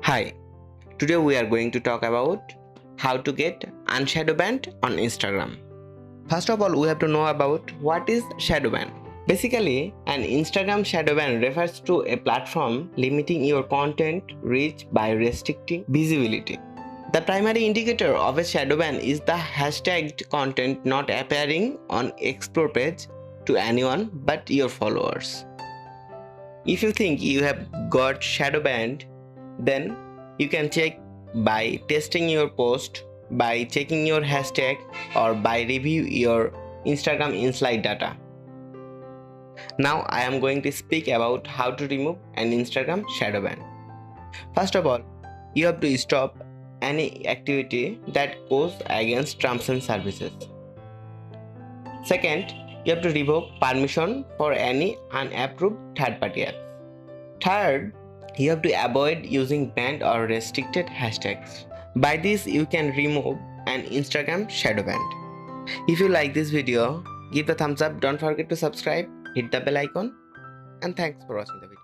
Hi, today we are going to talk about how to get Unshadowbanned on Instagram. First of all, we have to know about what is Shadowban. Basically, an Instagram Shadowban refers to a platform limiting your content reach by restricting visibility. The primary indicator of a Shadowban is the hashtagged content not appearing on Explore page to anyone but your followers. If you think you have got Shadowbanned, then you can check by testing your post, by checking your hashtag, or by review your Instagram insight data. Now I am going to speak about how to remove an Instagram shadow ban. First of all, you have to stop any activity that goes against terms and services. Second, you have to revoke permission for any unapproved third-party apps. Third, you have to avoid using banned or restricted hashtags. By this, you can remove an Instagram shadow ban. If you like this video, give a thumbs up, don't forget to subscribe, hit the bell icon, and thanks for watching the video.